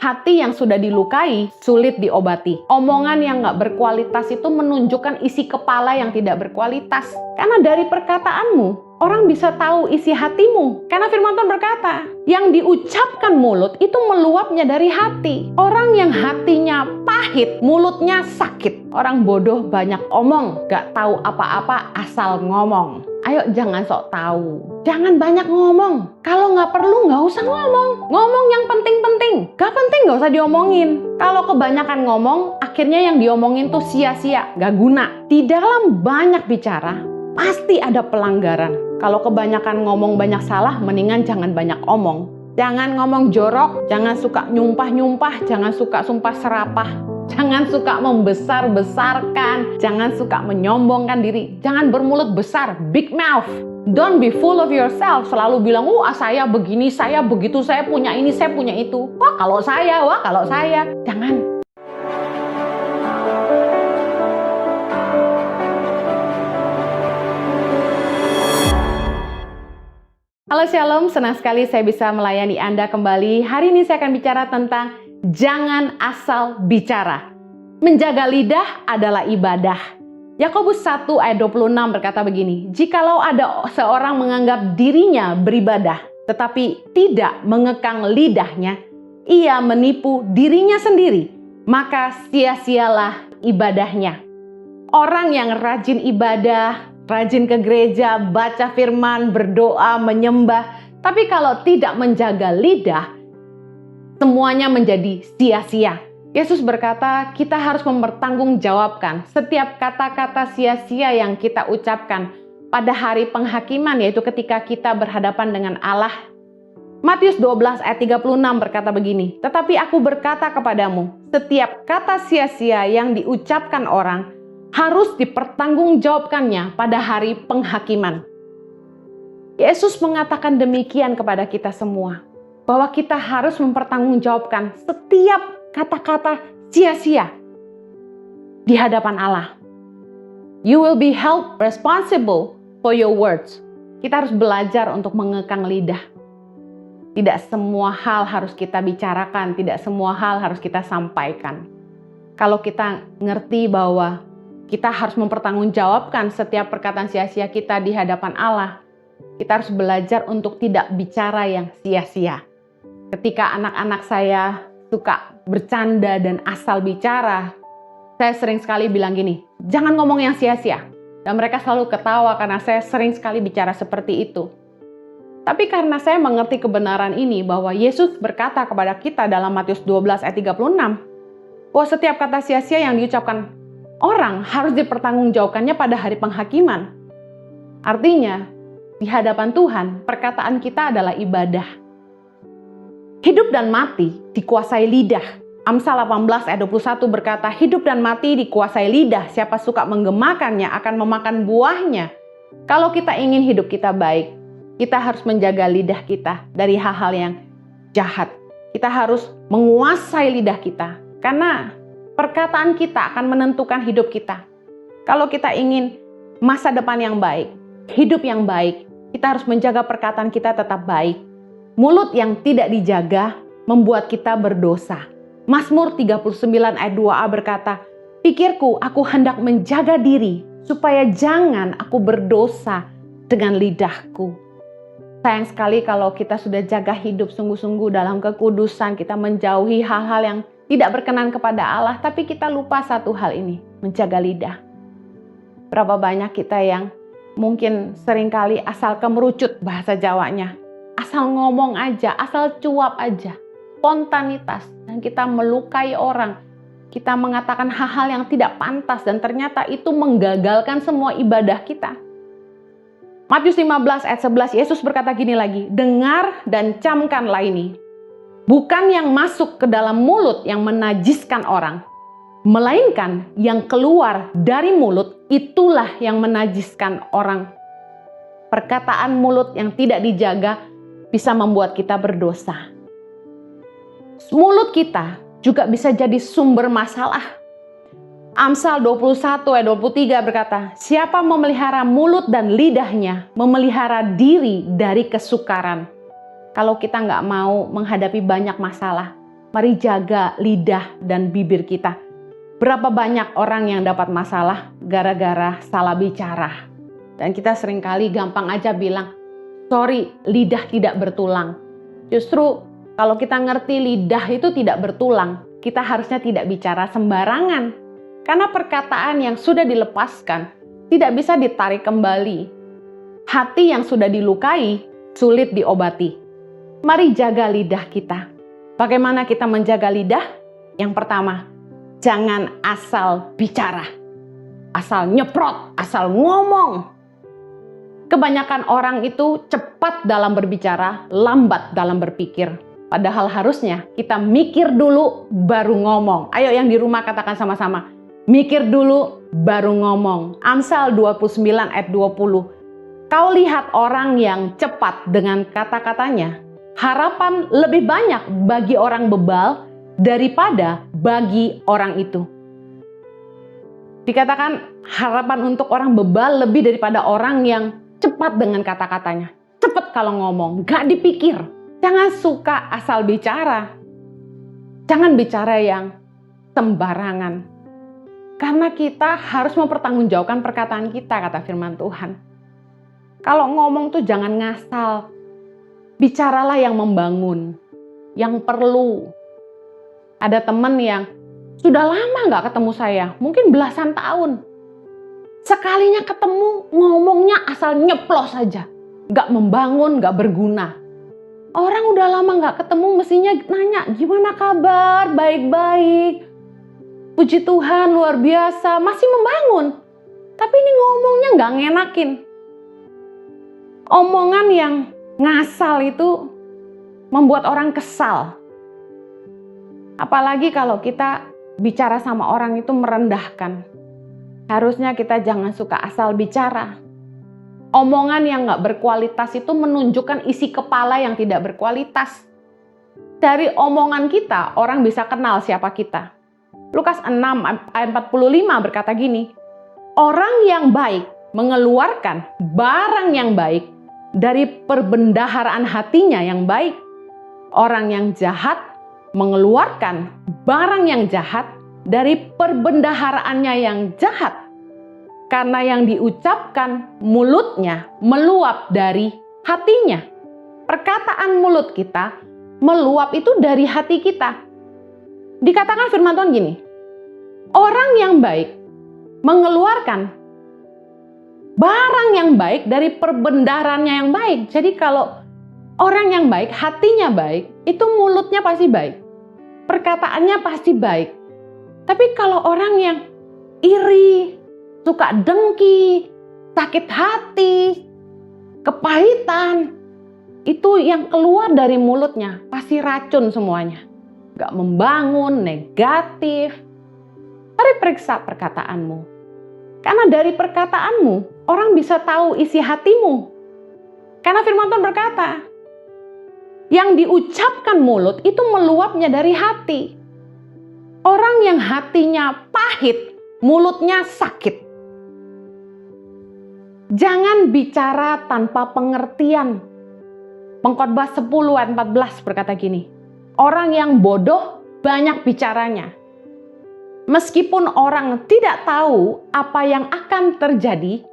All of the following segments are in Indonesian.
Hati yang sudah dilukai sulit diobati. Omongan yang nggak berkualitas itu menunjukkan isi kepala yang tidak berkualitas. Karena dari perkataanmu, orang bisa tahu isi hatimu. Karena firman Tuhan berkata, yang diucapkan mulut itu meluapnya dari hati. Orang yang hatinya pahit, mulutnya sakit. Orang bodoh banyak omong, gak tahu apa-apa asal ngomong. Ayo jangan sok tahu. Jangan banyak ngomong. Kalau nggak perlu nggak usah ngomong. Ngomong yang penting-penting. Gak penting nggak usah diomongin. Kalau kebanyakan ngomong, akhirnya yang diomongin tuh sia-sia, gak guna. Di dalam banyak bicara, pasti ada pelanggaran. Kalau kebanyakan ngomong banyak salah, mendingan jangan banyak omong. Jangan ngomong jorok, jangan suka nyumpah-nyumpah, jangan suka sumpah serapah. Jangan suka membesar-besarkan, jangan suka menyombongkan diri, jangan bermulut besar, big mouth. Don't be full of yourself, selalu bilang, saya begini, saya begitu, saya punya ini, saya punya itu. Wah kalau saya. Jangan. Halo Shalom, senang sekali saya bisa melayani Anda kembali. Hari ini saya akan bicara tentang jangan asal bicara. Menjaga lidah adalah ibadah. Yakobus 1 ayat 26 berkata begini, jikalau ada seorang menganggap dirinya beribadah, tetapi tidak mengekang lidahnya, ia menipu dirinya sendiri, maka sia-sialah ibadahnya. Orang yang rajin ibadah, rajin ke gereja, baca firman, berdoa, menyembah, tapi kalau tidak menjaga lidah, semuanya menjadi sia-sia. Yesus berkata, kita harus mempertanggungjawabkan setiap kata-kata sia-sia yang kita ucapkan pada hari penghakiman, yaitu ketika kita berhadapan dengan Allah. Matius 12 ayat 36 berkata begini, tetapi aku berkata kepadamu, setiap kata sia-sia yang diucapkan orang harus dipertanggungjawabkannya pada hari penghakiman. Yesus mengatakan demikian kepada kita semua, bahwa kita harus mempertanggungjawabkan setiap kata-kata sia-sia di hadapan Allah. You will be held responsible for your words. Kita harus belajar untuk mengekang lidah. Tidak semua hal harus kita bicarakan, tidak semua hal harus kita sampaikan. Kalau kita ngerti bahwa kita harus mempertanggungjawabkan setiap perkataan sia-sia kita di hadapan Allah, kita harus belajar untuk tidak bicara yang sia-sia. Ketika anak-anak saya suka bercanda dan asal bicara, saya sering sekali bilang gini, jangan ngomong yang sia-sia. Dan mereka selalu ketawa karena saya sering sekali bicara seperti itu. Tapi karena saya mengerti kebenaran ini, bahwa Yesus berkata kepada kita dalam Matius 12 ayat 36, bahwa setiap kata sia-sia yang diucapkan orang harus dipertanggungjawabkannya pada hari penghakiman. Artinya, di hadapan Tuhan, perkataan kita adalah ibadah. Hidup dan mati dikuasai lidah. Amsal 18 ayat 21 berkata, hidup dan mati dikuasai lidah. Siapa suka menggemakannya akan memakan buahnya. Kalau kita ingin hidup kita baik, kita harus menjaga lidah kita dari hal-hal yang jahat. Kita harus menguasai lidah kita. Karena perkataan kita akan menentukan hidup kita. Kalau kita ingin masa depan yang baik, hidup yang baik, kita harus menjaga perkataan kita tetap baik. Mulut yang tidak dijaga membuat kita berdosa. Mazmur 39 ayat 2a berkata, pikirku aku hendak menjaga diri supaya jangan aku berdosa dengan lidahku. Sayang sekali kalau kita sudah jaga hidup sungguh-sungguh dalam kekudusan, kita menjauhi hal-hal yang tidak berkenan kepada Allah, tapi kita lupa satu hal ini, menjaga lidah. Berapa banyak kita yang mungkin seringkali asal kemerucut bahasa Jawanya, asal ngomong aja, asal cuap aja, spontanitas, dan kita melukai orang. Kita mengatakan hal-hal yang tidak pantas dan ternyata itu menggagalkan semua ibadah kita. Matius 15 ayat 11, Yesus berkata gini lagi, dengar dan camkanlah ini. Bukan yang masuk ke dalam mulut yang menajiskan orang, melainkan yang keluar dari mulut itulah yang menajiskan orang. Perkataan mulut yang tidak dijaga bisa membuat kita berdosa. Mulut kita juga bisa jadi sumber masalah. Amsal 21 ayat 23 berkata, siapa memelihara mulut dan lidahnya, memelihara diri dari kesukaran. Kalau kita nggak mau menghadapi banyak masalah, Mari jaga lidah dan bibir kita. Berapa banyak orang yang dapat masalah gara-gara salah bicara. Dan kita seringkali gampang aja bilang, sorry, lidah tidak bertulang. Justru kalau kita ngerti lidah itu tidak bertulang, kita harusnya tidak bicara sembarangan. Karena perkataan yang sudah dilepaskan tidak bisa ditarik kembali. Hati yang sudah dilukai sulit diobati. Mari jaga lidah kita. Bagaimana kita menjaga lidah? Yang pertama, jangan asal bicara. Asal nyeprot, asal ngomong. Kebanyakan orang itu cepat dalam berbicara, lambat dalam berpikir. Padahal harusnya kita mikir dulu baru ngomong. Ayo yang di rumah katakan sama-sama. Mikir dulu baru ngomong. Amsal 29 ayat 20. Kau lihat orang yang cepat dengan kata-katanya. Harapan lebih banyak bagi orang bebal daripada bagi orang itu. Dikatakan harapan untuk orang bebal lebih daripada orang yang cepat dengan kata-katanya. Cepat kalau ngomong, gak dipikir. Jangan suka asal bicara. Jangan bicara yang sembarangan. Karena kita harus mempertanggungjawabkan perkataan kita, kata firman Tuhan. Kalau ngomong tuh jangan ngasal. Bicaralah yang membangun, yang perlu. Ada teman yang sudah lama gak ketemu saya, mungkin belasan tahun. Sekalinya ketemu, ngomongnya asal nyeplos saja. Gak membangun, gak berguna. Orang udah lama gak ketemu, mestinya nanya, gimana kabar? Baik-baik. Puji Tuhan, luar biasa. Masih membangun. Tapi ini ngomongnya gak ngenakin. Omongan yang ngasal itu membuat orang kesal. Apalagi kalau kita bicara sama orang itu merendahkan. Harusnya kita jangan suka asal bicara. Omongan yang gak berkualitas itu menunjukkan isi kepala yang tidak berkualitas. Dari omongan kita, orang bisa kenal siapa kita. Lukas 6 ayat 45 berkata gini, orang yang baik mengeluarkan barang yang baik dari perbendaharaan hatinya yang baik. Orang yang jahat mengeluarkan barang yang jahat dari perbendaharaannya yang jahat. Karena yang diucapkan mulutnya meluap dari hatinya. Perkataan mulut kita meluap itu dari hati kita. Dikatakan firman Tuhan gini, orang yang baik mengeluarkan barang yang baik dari perbendaharannya yang baik. Jadi kalau orang yang baik, hatinya baik, itu mulutnya pasti baik. Perkataannya pasti baik. Tapi kalau orang yang iri, suka dengki, sakit hati, kepahitan, itu yang keluar dari mulutnya pasti racun semuanya. Gak membangun, negatif. Mari periksa perkataanmu. Karena dari perkataanmu, orang bisa tahu isi hatimu. Karena firman Tuhan berkata, yang diucapkan mulut itu meluapnya dari hati. Orang yang hatinya pahit, mulutnya sakit. Jangan bicara tanpa pengertian. Pengkhotbah 10 ayat 14 berkata gini, orang yang bodoh banyak bicaranya. Meskipun orang tidak tahu apa yang akan terjadi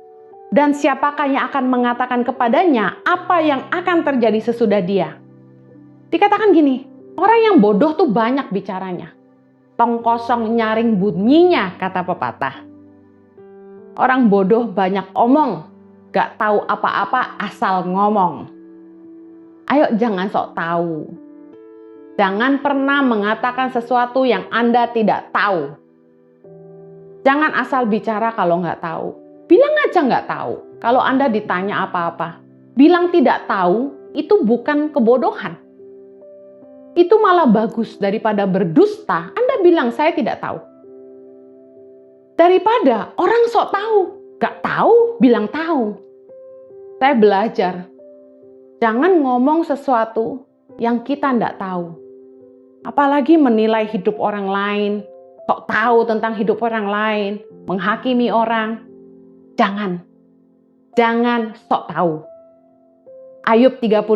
dan siapakah yang akan mengatakan kepadanya apa yang akan terjadi sesudah dia. Dikatakan gini, orang yang bodoh tuh banyak bicaranya. Tong kosong nyaring bunyinya, kata pepatah. Orang bodoh banyak omong, gak tahu apa-apa asal ngomong. Ayo jangan sok tahu. Jangan pernah mengatakan sesuatu yang Anda tidak tahu. Jangan asal bicara kalau nggak tahu. Bilang aja nggak tahu. Kalau Anda ditanya apa-apa, bilang tidak tahu itu bukan kebodohan. Itu malah bagus daripada berdusta. Anda bilang saya tidak tahu. Daripada orang sok tahu, nggak tahu, bilang tahu. Saya belajar. Jangan ngomong sesuatu yang kita nggak tahu. Apalagi menilai hidup orang lain, sok tahu tentang hidup orang lain, menghakimi orang. Jangan sok tahu. Ayub 35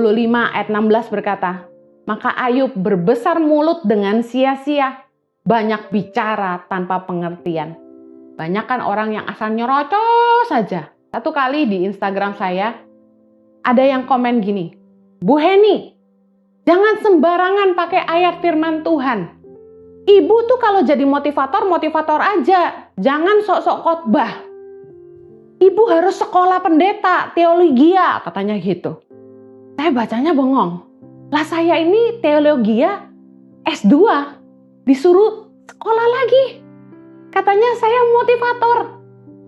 ayat 16 berkata, Maka Ayub berbesar mulut dengan sia-sia, banyak bicara tanpa pengertian. Banyak kan orang yang asal nyerocos saja. Satu kali di Instagram saya, ada yang komen gini, "Bu Heni, jangan sembarangan pakai ayat firman Tuhan. Ibu tuh kalau jadi motivator aja. Jangan sok-sok khotbah. Ibu harus sekolah pendeta, teologia," katanya gitu. Saya bacanya bengong. Lah saya ini teologia S2, disuruh sekolah lagi. Katanya saya motivator.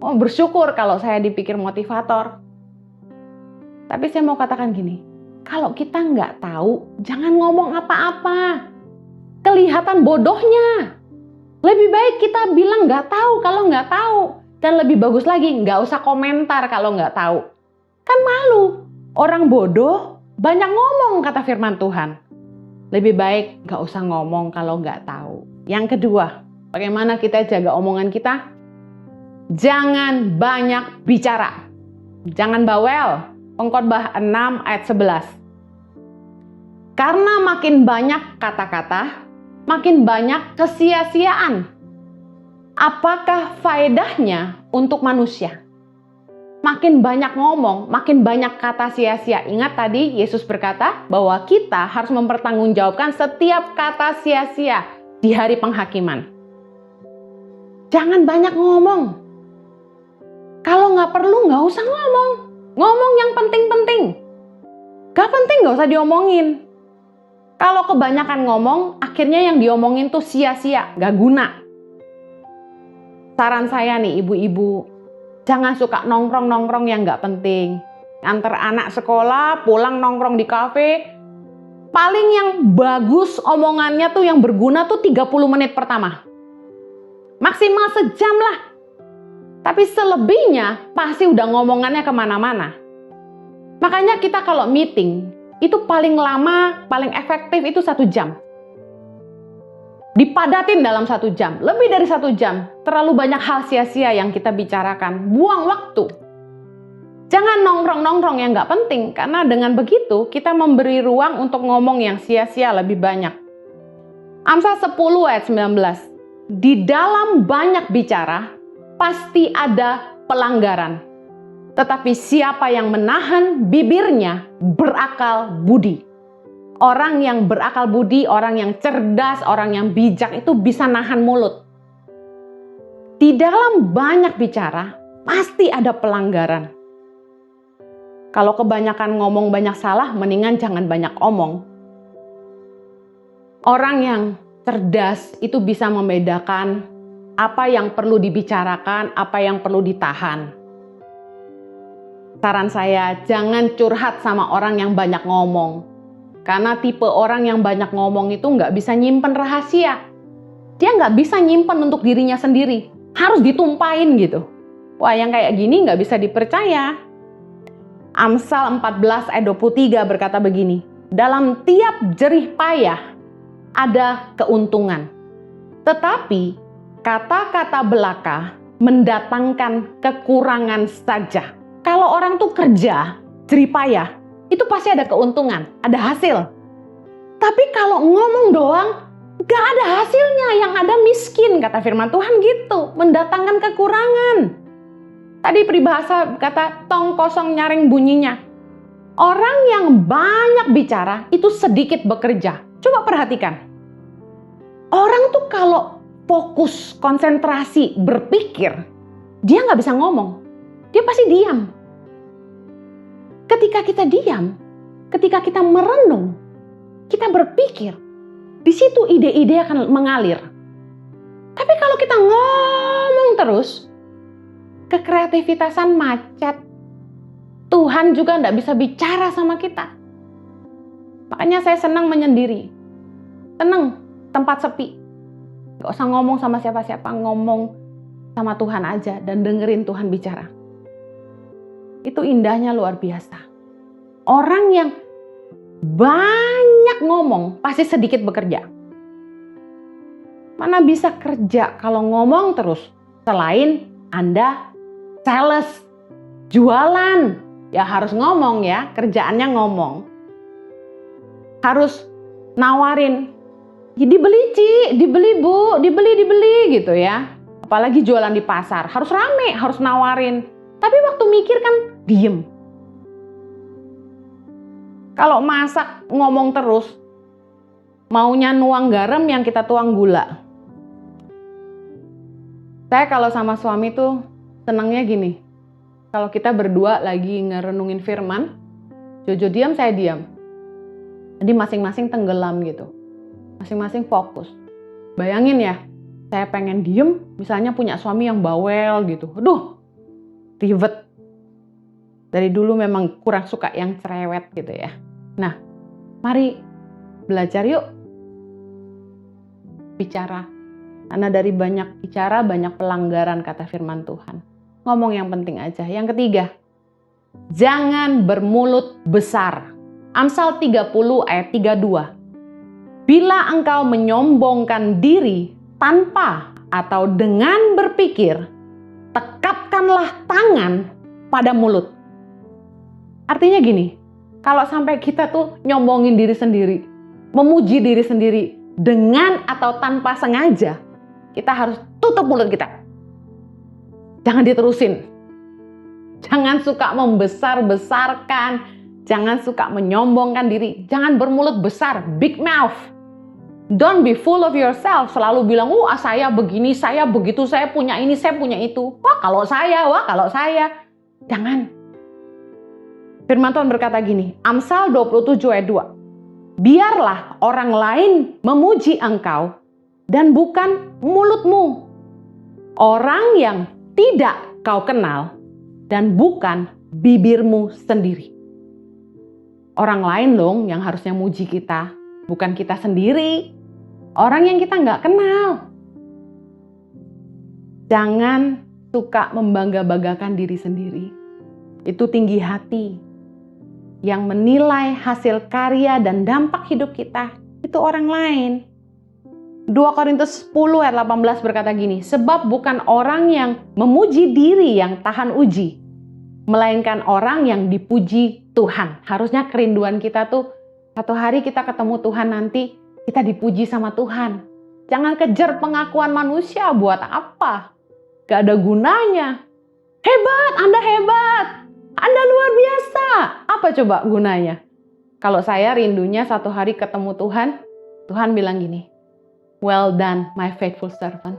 Oh, bersyukur kalau saya dipikir motivator. Tapi saya mau katakan gini, kalau kita nggak tahu, jangan ngomong apa-apa. Kelihatan bodohnya. Lebih baik kita bilang nggak tahu kalau nggak tahu. Dan lebih bagus lagi, nggak usah komentar kalau nggak tahu. Kan malu. Orang bodoh banyak ngomong, kata firman Tuhan. Lebih baik nggak usah ngomong kalau nggak tahu. Yang kedua, bagaimana kita jaga omongan kita? Jangan banyak bicara. Jangan bawel. Pengkhotbah 6 ayat 11. Karena makin banyak kata-kata, makin banyak kesia-siaan. Apakah faedahnya untuk manusia? Makin banyak ngomong, makin banyak kata sia-sia. Ingat tadi Yesus berkata bahwa kita harus mempertanggungjawabkan setiap kata sia-sia di hari penghakiman. Jangan banyak ngomong. Kalau nggak perlu nggak usah ngomong. Ngomong yang penting-penting. Gak penting nggak usah diomongin. Kalau kebanyakan ngomong, akhirnya yang diomongin tuh sia-sia, gak guna. Saran saya nih ibu-ibu, jangan suka nongkrong-nongkrong yang gak penting. Antar anak sekolah, pulang nongkrong di kafe. Paling yang bagus omongannya tuh yang berguna tuh 30 menit pertama. Maksimal sejam lah. Tapi selebihnya pasti udah ngomongannya kemana-mana. Makanya kita kalau meeting, itu paling lama, paling efektif itu 1 jam. Dipadatin dalam 1 jam, lebih dari 1 jam. Terlalu banyak hal sia-sia yang kita bicarakan, buang waktu. Jangan nongkrong-nongkrong yang gak penting, karena dengan begitu kita memberi ruang untuk ngomong yang sia-sia lebih banyak. Amsal 10 ayat 19. Di dalam banyak bicara, pasti ada pelanggaran. Tetapi siapa yang menahan bibirnya berakal budi. Orang yang berakal budi, orang yang cerdas, orang yang bijak itu bisa nahan mulut. Di dalam banyak bicara, pasti ada pelanggaran. Kalau kebanyakan ngomong banyak salah, mendingan jangan banyak omong. Orang yang cerdas itu bisa membedakan apa yang perlu dibicarakan, apa yang perlu ditahan. Saran saya, jangan curhat sama orang yang banyak ngomong. Karena tipe orang yang banyak ngomong itu nggak bisa nyimpen rahasia. Dia nggak bisa nyimpen untuk dirinya sendiri. Harus ditumpahin gitu. Wah, yang kayak gini nggak bisa dipercaya. Amsal 14 ayat 23 berkata begini. Dalam tiap jerih payah ada keuntungan. Tetapi kata-kata belaka mendatangkan kekurangan saja. Kalau orang tuh kerja, jerih payah, itu pasti ada keuntungan, ada hasil. Tapi kalau ngomong doang, gak ada hasilnya, yang ada miskin, kata firman Tuhan gitu, mendatangkan kekurangan. Tadi peribahasa kata, tong kosong nyaring bunyinya. Orang yang banyak bicara, itu sedikit bekerja. Coba perhatikan. Orang tuh kalau fokus, konsentrasi, berpikir, dia gak bisa ngomong. Dia pasti diam. Ketika kita diam, ketika kita merenung, kita berpikir, di situ ide-ide akan mengalir. Tapi kalau kita ngomong terus, kekreativitasan macet. Tuhan juga tidak bisa bicara sama kita. Makanya saya senang menyendiri. Senang tempat sepi. Gak usah ngomong sama siapa-siapa, ngomong sama Tuhan aja dan dengerin Tuhan bicara. Itu indahnya luar biasa. Orang yang banyak ngomong pasti sedikit bekerja. Mana bisa kerja kalau ngomong terus? Selain Anda sales, jualan, ya harus ngomong ya, kerjaannya ngomong. Harus nawarin, "Ya, dibeli Ci, dibeli Bu, dibeli gitu ya. Apalagi jualan di pasar, harus rame, harus nawarin. Tapi waktu mikir kan diem. Kalau masak ngomong terus, maunya nuang garam yang kita tuang gula. Saya kalau sama suami tuh senangnya gini, kalau kita berdua lagi ngerenungin firman, Jojo diam, saya diam. Jadi masing-masing tenggelam gitu. Masing-masing fokus. Bayangin ya, saya pengen diem, misalnya punya suami yang bawel gitu. Aduh, ribet. Dari dulu memang kurang suka yang cerewet gitu ya. Nah, mari belajar yuk bicara. Karena dari banyak bicara, banyak pelanggaran kata firman Tuhan. Ngomong yang penting aja. Yang ketiga, jangan bermulut besar. Amsal 30 ayat 32. Bila engkau menyombongkan diri tanpa atau dengan berpikir, tekapkanlah tangan pada mulut. Artinya gini, kalau sampai kita tuh nyombongin diri sendiri, memuji diri sendiri dengan atau tanpa sengaja, kita harus tutup mulut kita. Jangan diterusin. Jangan suka membesar-besarkan, jangan suka menyombongkan diri, jangan bermulut besar, big mouth. Don't be full of yourself, selalu bilang, saya begini, saya begitu, saya punya ini, saya punya itu. Wah kalau saya. Jangan. Firman Tuhan berkata gini, Amsal 27 ayat 2. Biarlah orang lain memuji engkau dan bukan mulutmu. Orang yang tidak kau kenal dan bukan bibirmu sendiri. Orang lain dong yang harusnya muji kita, bukan kita sendiri. Orang yang kita nggak kenal. Jangan suka membangga-banggakan diri sendiri. Itu tinggi hati. Yang menilai hasil karya dan dampak hidup kita, itu orang lain. 2 Korintus 10 ayat 18 berkata gini, sebab bukan orang yang memuji diri yang tahan uji, melainkan orang yang dipuji Tuhan. Harusnya kerinduan kita tuh, satu hari kita ketemu Tuhan nanti, kita dipuji sama Tuhan. Jangan kejar pengakuan manusia, buat apa? Gak ada gunanya. Hebat, Anda hebat. Anda luar biasa. Apa coba gunanya? Kalau saya rindunya satu hari ketemu Tuhan, Tuhan bilang gini, well done my faithful servant.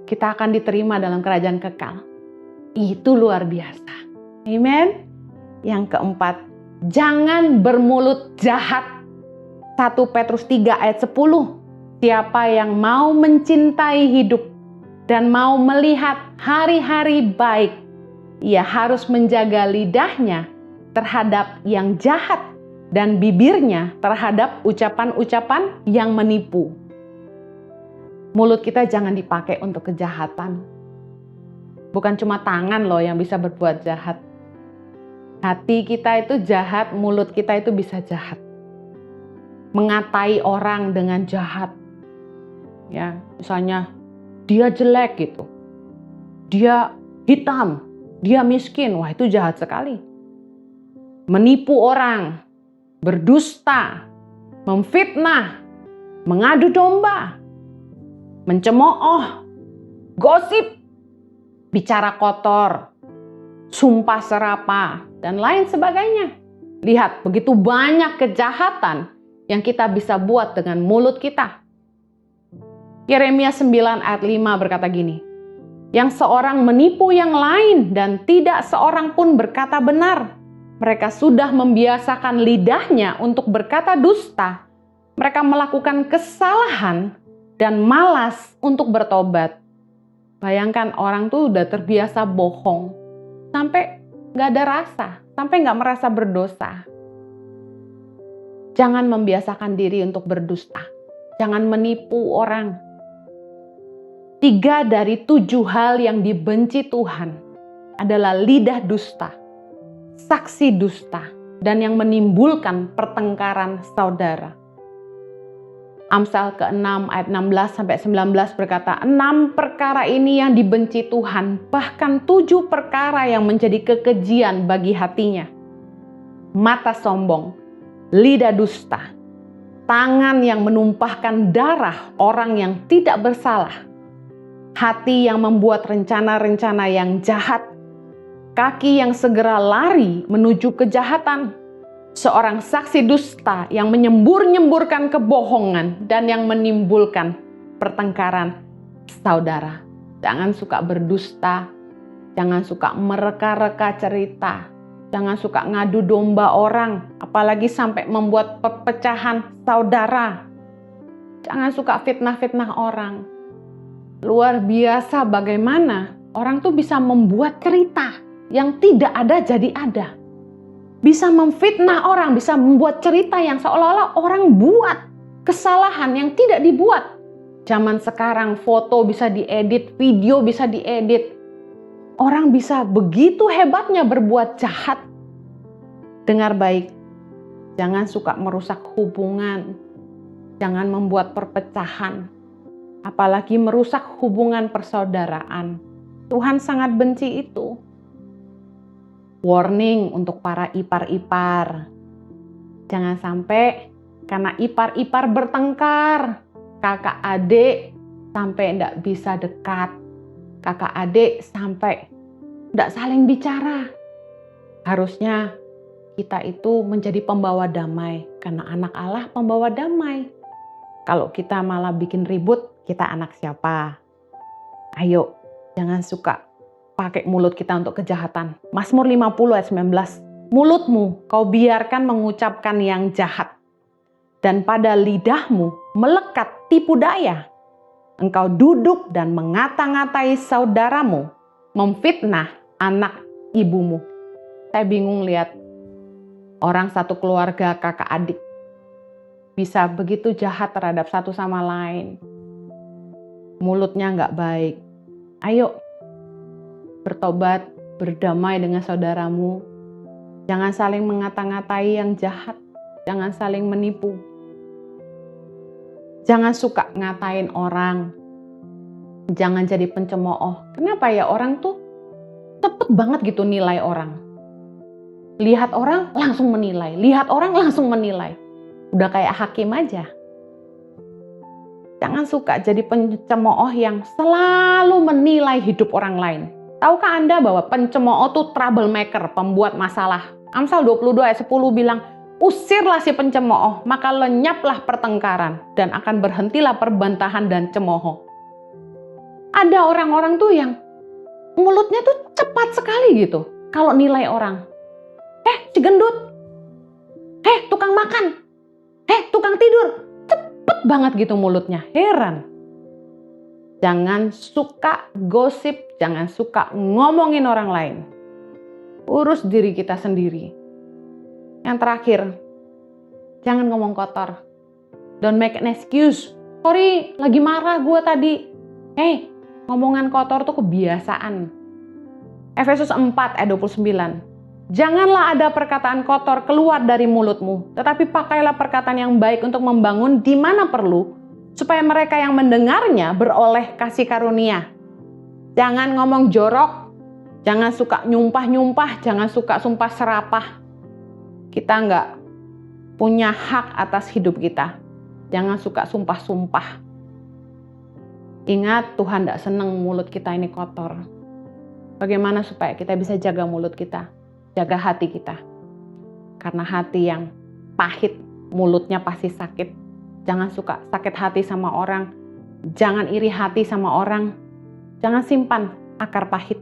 Kita akan diterima dalam kerajaan kekal. Itu luar biasa. Amen. Yang keempat, jangan bermulut jahat. 1 Petrus 3 ayat 10. Siapa yang mau mencintai hidup dan mau melihat hari-hari baik, ia harus menjaga lidahnya terhadap yang jahat dan bibirnya terhadap ucapan-ucapan yang menipu. Mulut kita jangan dipakai untuk kejahatan. Bukan cuma tangan loh yang bisa berbuat jahat. Hati kita itu jahat, mulut kita itu bisa jahat. Mengatai orang dengan jahat. Ya, misalnya dia jelek gitu. Dia hitam, dia miskin. Wah, itu jahat sekali. Menipu orang, berdusta, memfitnah, mengadu domba, mencemooh, gosip, bicara kotor, sumpah serapah, dan lain sebagainya. Lihat, begitu banyak kejahatan yang kita bisa buat dengan mulut kita. Yeremia 9 ayat 5 berkata gini, yang seorang menipu yang lain dan tidak seorang pun berkata benar. Mereka sudah membiasakan lidahnya untuk berkata dusta. Mereka melakukan kesalahan dan malas untuk bertobat. Bayangkan orang tuh udah terbiasa bohong. Sampai gak ada rasa. Sampai gak merasa berdosa. Jangan membiasakan diri untuk berdusta. Jangan menipu orang. 3 dari 7 hal yang dibenci Tuhan adalah lidah dusta, saksi dusta, dan yang menimbulkan pertengkaran saudara. Amsal ke-6 ayat 16-19 berkata, 6 perkara ini yang dibenci Tuhan, bahkan 7 perkara yang menjadi kekejian bagi hatinya. Mata sombong, lidah dusta, tangan yang menumpahkan darah orang yang tidak bersalah, hati yang membuat rencana-rencana yang jahat, kaki yang segera lari menuju kejahatan, seorang saksi dusta yang menyembur-nyemburkan kebohongan dan yang menimbulkan pertengkaran. Saudara, jangan suka berdusta, jangan suka mereka-reka cerita, jangan suka ngadu domba orang, apalagi sampai membuat perpecahan saudara. Jangan suka fitnah-fitnah orang. Luar biasa bagaimana orang tuh bisa membuat cerita yang tidak ada jadi ada. Bisa memfitnah orang, bisa membuat cerita yang seolah-olah orang buat kesalahan yang tidak dibuat. Zaman sekarang foto bisa diedit, video bisa diedit. Orang bisa begitu hebatnya berbuat jahat. Dengar baik, jangan suka merusak hubungan. Jangan membuat perpecahan. Apalagi merusak hubungan persaudaraan. Tuhan sangat benci itu. Warning untuk para ipar-ipar. Jangan sampai karena ipar-ipar bertengkar, kakak adik sampai tidak bisa dekat. Kakak adik sampai tidak saling bicara. Harusnya kita itu menjadi pembawa damai. Karena anak Allah pembawa damai. Kalau kita malah bikin ribut, kita anak siapa? Ayo, jangan suka pakai mulut kita untuk kejahatan. Mazmur 50 ayat 19. Mulutmu kau biarkan mengucapkan yang jahat. Dan pada lidahmu melekat tipu daya. Engkau duduk dan mengata-ngatai saudaramu. Memfitnah anak ibumu. Saya bingung lihat orang satu keluarga kakak adik bisa begitu jahat terhadap satu sama lain. Mulutnya nggak baik. Ayo, bertobat, berdamai dengan saudaramu. Jangan saling mengata-ngatai yang jahat. Jangan saling menipu. Jangan suka ngatain orang. Jangan jadi pencemooh. Kenapa ya orang tuh cepet banget gitu nilai orang. Lihat orang langsung menilai. Lihat orang langsung menilai. Udah kayak hakim aja. Jangan suka jadi pencemooh yang selalu menilai hidup orang lain. Tahukah Anda bahwa pencemooh itu troublemaker, pembuat masalah? Amsal 22 ayat 10 bilang, usirlah si pencemooh, maka lenyaplah pertengkaran, dan akan berhentilah perbantahan dan cemooh. Ada orang-orang tuh yang mulutnya tuh cepat sekali gitu, kalau nilai orang. Si gendut, tukang makan, tukang tidur, cepet banget gitu mulutnya, heran. Jangan suka gosip, jangan suka ngomongin orang lain. Urus diri kita sendiri. Yang terakhir, jangan ngomong kotor. Don't make an excuse. Sorry, lagi marah gue tadi. Ngomongan kotor tuh kebiasaan. Efesus 4 ayat 29. Janganlah ada perkataan kotor keluar dari mulutmu, tetapi pakailah perkataan yang baik untuk membangun di mana perlu, supaya mereka yang mendengarnya beroleh kasih karunia. Jangan ngomong jorok, jangan suka nyumpah-nyumpah, jangan suka sumpah serapah. Kita nggak punya hak atas hidup kita. Jangan suka sumpah-sumpah. Ingat, Tuhan nggak senang mulut kita ini kotor. Bagaimana supaya kita bisa jaga mulut kita? Jaga hati kita. Karena hati yang pahit, mulutnya pasti sakit. Jangan suka sakit hati sama orang. Jangan iri hati sama orang. Jangan simpan akar pahit.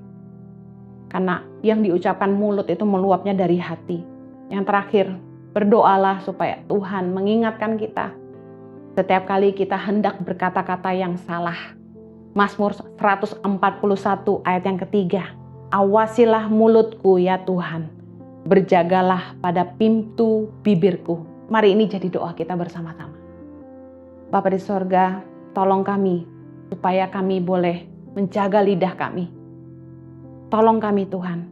Karena yang diucapkan mulut itu meluapnya dari hati. Yang terakhir, berdoalah supaya Tuhan mengingatkan kita. Setiap kali kita hendak berkata-kata yang salah. Mazmur 141 ayat yang ketiga. Awasilah mulutku ya Tuhan. Berjagalah pada pintu bibirku. Mari ini jadi doa kita bersama-sama. Bapa di sorga, tolong kami supaya kami boleh menjaga lidah kami. Tolong kami Tuhan,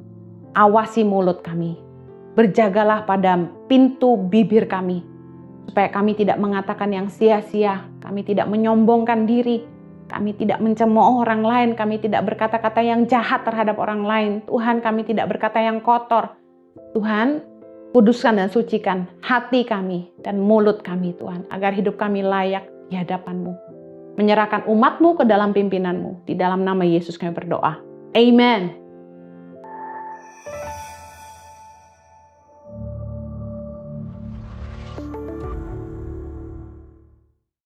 awasi mulut kami. Berjagalah pada pintu bibir kami. Supaya kami tidak mengatakan yang sia-sia, kami tidak menyombongkan diri, kami tidak mencemooh orang lain, kami tidak berkata-kata yang jahat terhadap orang lain. Tuhan, kami tidak berkata yang kotor. Tuhan, Kuduskan dan sucikan hati kami dan mulut kami Tuhan, agar hidup kami layak di hadapan-Mu. Menyerahkan umat-Mu ke dalam pimpinan-Mu. Di dalam nama Yesus kami berdoa. Amen.